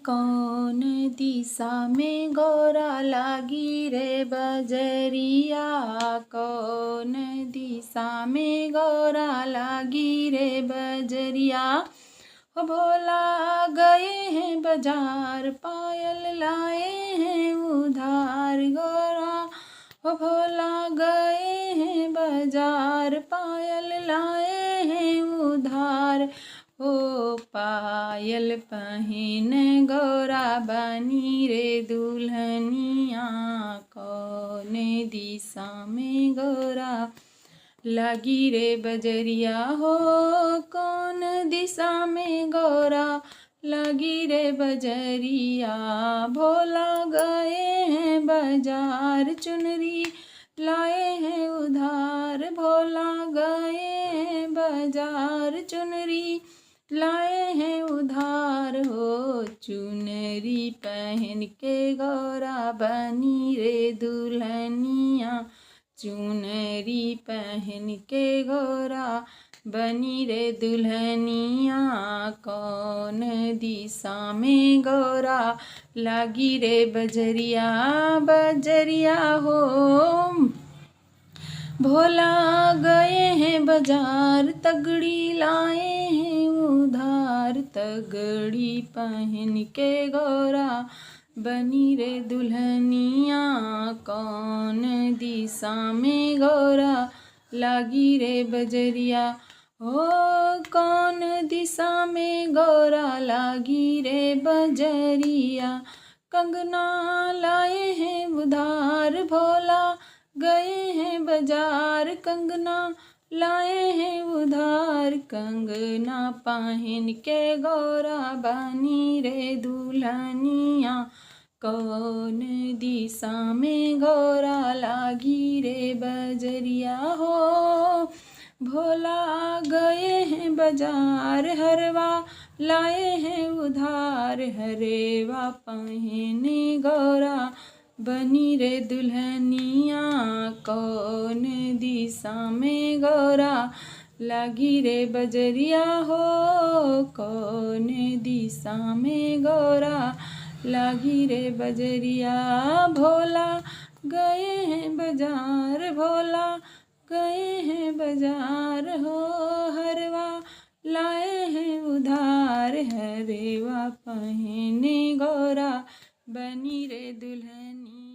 कौन दिशा में गौरा लागी रे बजरिया, कौन दिशा में गौरा लागी रे बजरिया। हो भोला गए हैं बाजार, पायल लाए हैं उधार गौरा। हो भोला गए हैं बाजार, पायल लाए हैं उधार। ओ पायल पहन गौरा बनी रे दुल्हनिया, कौन दिशा में गौरा लगी रे बजरिया। हो कौन दिशा में गौरा लगी रे बजरिया। भोला गए हैं बाजार, चुनरी लाए हैं उधार। भोला गए हैं बाजार, चुनरी लाए हैं उधार। हो चुनरी पहन के गौरा बनी रे दुल्हनिया, चुनरी पहन के गौरा बनी रे दुल्हनिया। कौन दिशा में गौरा लगी रे बजरिया, बजरिया हो। भोला गए हैं बाजार, तगड़ी लाए हैं उधार। तगड़ी पहन के गौरा बनी रे दुल्हनिया, कौन दिशा में गौरा लगी रे बजरिया। हो कौन दिशा में गौरा लगी रे बजरिया। कंगना लाए हैं उधार, भोला गए हैं बाजार। कंगना लाए हैं उधार, कंगना पहन के गौरा बनी रे दुल्हनिया। कौन दिशा में गौरा लागी रे बजरिया। हो भोला गए हैं बाजार, हरवा लाए हैं उधार। हरेवा पहने गौरा बनी रे दुल्हनिया, कौन दिशा में गौरा लगी रे बजरिया। हो कौन दिशा में गौरा लगी रे बजरिया। भोला गए हैं बाजार, भोला गए हैं बाजार। हो हरवा लाए हैं उधार, हरेवा पहने गौरा बनी रे दुल्हनी।